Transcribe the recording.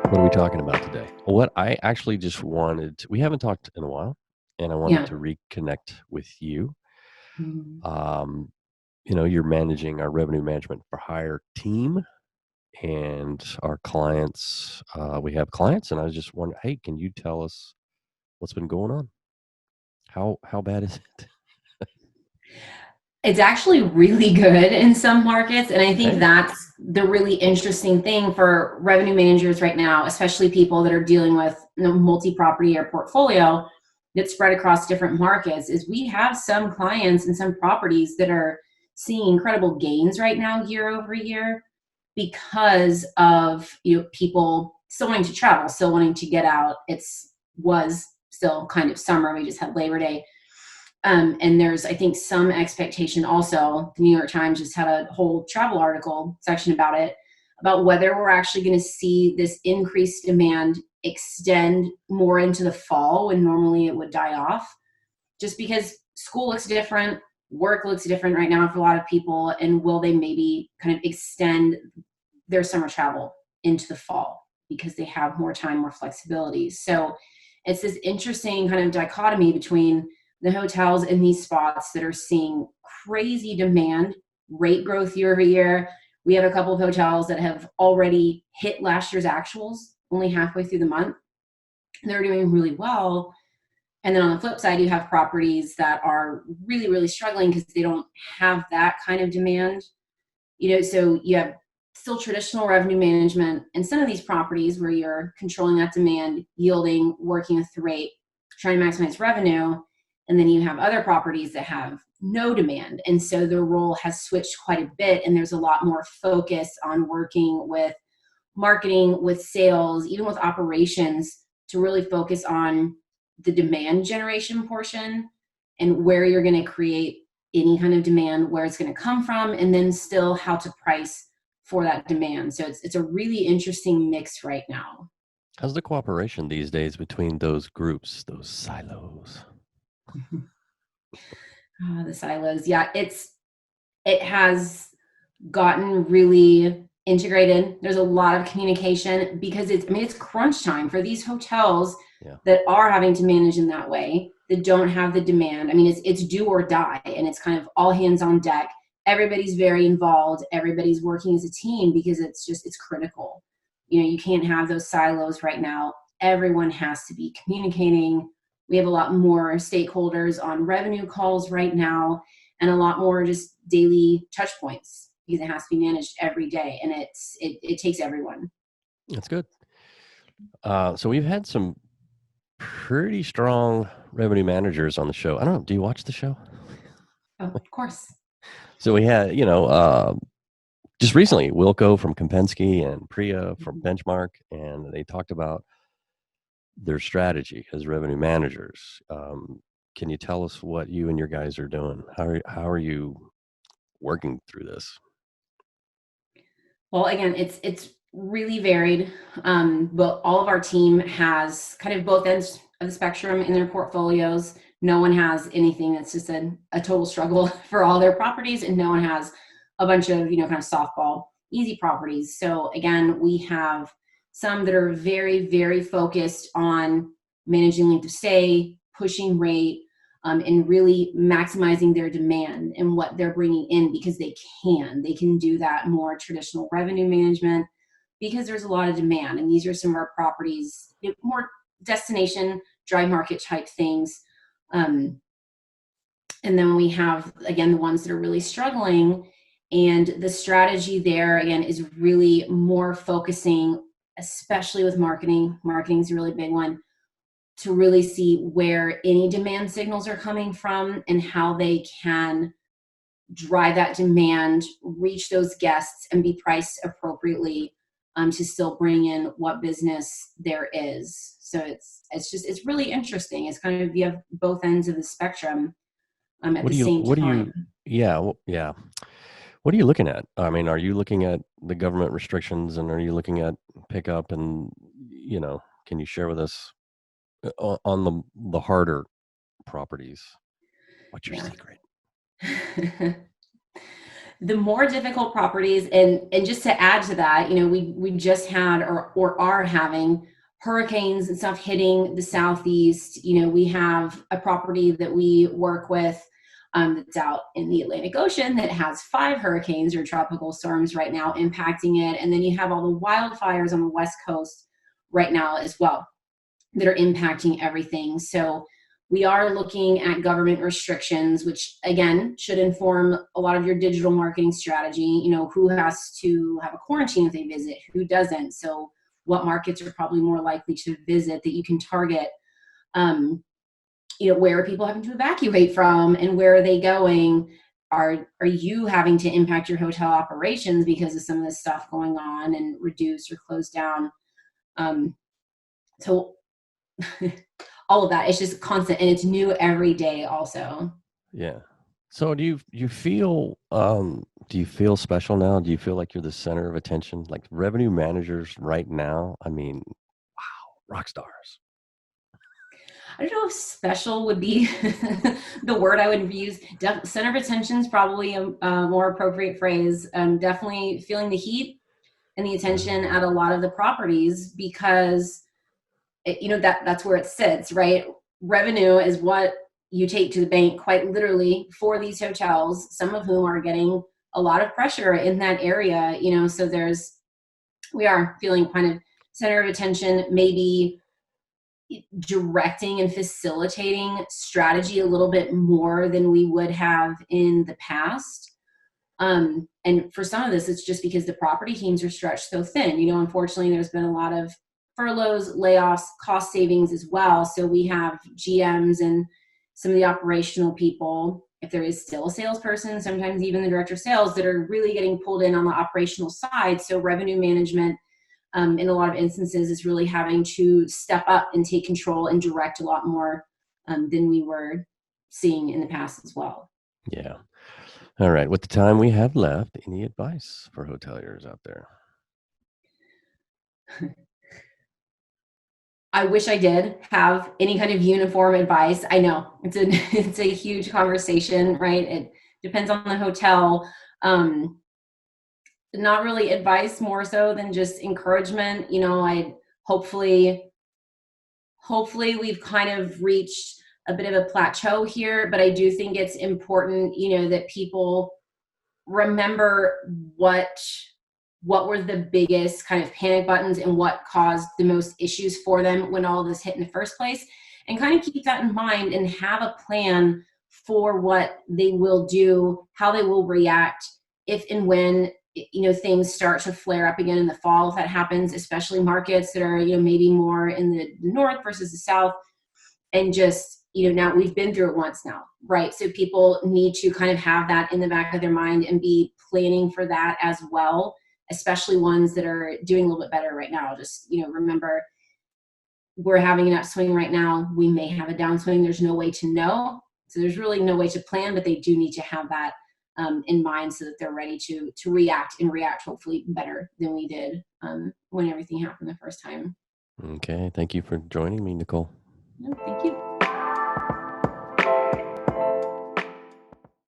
What are we talking about today? What I actually just we haven't talked in a while, and I wanted Yeah. to reconnect with you. Mhm. Um, you're managing our revenue management for hire team and our clients. We have clients, and I was just wondering, hey, can you tell us what's been going on? How bad is it? It's actually really good in some markets. And I think Hey, that's the really interesting thing for revenue managers right now, especially people that are dealing with multi-property or portfolio that's spread across different markets, is we have some clients and some properties that are seeing incredible gains right now year over year because of people still wanting to travel, still wanting to get out. Was still kind of summer. We just had Labor Day. And there's, I think, some expectation also. The New York Times just had a whole travel article section about it, about whether we're actually going to see this increased demand extend more into the fall when normally it would die off, just because school looks different, work looks different right now for a lot of people. And will they maybe kind of extend their summer travel into the fall because they have more time, more flexibility? So it's this interesting kind of dichotomy between the hotels in these spots that are seeing crazy demand, rate growth year over year. We have a couple of hotels that have already hit last year's actuals only halfway through the month. They're doing really well. And then on the flip side, you have properties that are really, really struggling because they don't have that kind of demand. So you have still traditional revenue management and some of these properties where you're controlling that demand, yielding, working with the rate, trying to maximize revenue. And then you have other properties that have no demand. And so their role has switched quite a bit. And there's a lot more focus on working with marketing, with sales, even with operations to really focus on the demand generation portion and where you're going to create any kind of demand, where it's going to come from, and then still how to price for that demand. So it's a really interesting mix right now. how's the cooperation these days between those groups, those silos? The silos, yeah, it has gotten really integrated. There's a lot of communication because it's crunch time for these hotels Yeah, that are having to manage in that way, that don't have the demand. I mean, it's do or die, and it's kind of all hands on deck. Everybody's very involved. Everybody's working as a team because it's critical. You can't have those silos right now. Everyone has to be communicating. We have a lot more stakeholders on revenue calls right now, and a lot more just daily touch points because it has to be managed every day, and it takes everyone. that's good. So we've had some pretty strong revenue managers on the show. I don't know. Do you watch the show? Oh, of course. So we had, just recently, Wilco from Kompensky and Priya from Mhm. Benchmark, and they talked about their strategy as revenue managers. Can you tell us what you and your guys are doing? How are you working through this? Well, again, it's really varied. But all of our team has kind of both ends of the spectrum in their portfolios. No one has anything that's just a total struggle for all their properties, and no one has a bunch of kind of softball easy properties. So again, we have some that are very, very focused on managing length of stay, pushing rate, and really maximizing their demand and what they're bringing in, because they can do that more traditional revenue management because there's a lot of demand. And these are some of our properties, more destination dry market type things. um, and then we have, again, the ones that are really struggling, and the strategy there again is really more focusing, especially with marketing is a really big one, to really see where any demand signals are coming from and how they can drive that demand, reach those guests, and be priced appropriately, to still bring in what business there is. So it's really interesting. It's kind of, you have both ends of the spectrum at What the do you same what do you time. yeah, yeah. What are you looking at? I mean, are you looking at the government restrictions, and are you looking at pickup, and can you share with us on the harder properties? What's your Yeah. secret? The more difficult properties, and just to add to that, we just had or are having hurricanes and stuff hitting the southeast. We have a property that we work with that's out in the Atlantic Ocean that has 5 hurricanes or tropical storms right now impacting it, and then you have all the wildfires on the west coast right now as well that are impacting everything. So we are looking at government restrictions, which again should inform a lot of your digital marketing strategy. Who has to have a quarantine if they visit, who doesn't. So what markets are probably more likely to visit that you can target. Where are people having to evacuate from, and where are they going? Are you having to impact your hotel operations because of some of this stuff going on and reduce or close down? So all of that, it's just constant, and it's new every day also. Yeah. So do you feel special now? Do you feel like you're the center of attention? Like revenue managers right now? I mean, wow, rock stars. I don't know if special would be the word I would use. Center of attention is probably a more appropriate phrase. Definitely feeling the heat and the attention at a lot of the properties because that's where it sits, right? Revenue is what you take to the bank quite literally for these hotels, some of whom are getting a lot of pressure in that area. So we are feeling kind of center of attention, maybe directing and facilitating strategy a little bit more than we would have in the past. And for some of this, it's just because the property teams are stretched so thin. Unfortunately, there's been a lot of furloughs, layoffs, cost savings as well. So we have GMs and some of the operational people, if there is still a salesperson, sometimes even the director of sales, that are really getting pulled in on the operational side. So revenue management, in a lot of instances, is really having to step up and take control and direct a lot more than we were seeing in the past as well. Yeah. All right. With the time we have left, any advice for hoteliers out there? I wish I did have any kind of uniform advice. I know it's a huge conversation, right? It depends on the hotel. Not really advice, more so than just encouragement. I hopefully we've kind of reached a bit of a plateau here, but I do think it's important, that people remember what were the biggest kind of panic buttons and what caused the most issues for them when all this hit in the first place, and kind of keep that in mind and have a plan for what they will do, how they will react if and when things start to flare up again in the fall. If that happens, especially markets that are maybe more in the north versus the south, and just now we've been through it once now, right? So people need to kind of have that in the back of their mind and be planning for that as well, especially ones that are doing a little bit better right now. Just remember, we're having an upswing right now, we may have a downswing, there's no way to know, so there's really no way to plan, but they do need to have that in mind so that they're ready to react and react hopefully better than we did when everything happened the first time. Okay. Thank you for joining me, Nicole. No, thank you.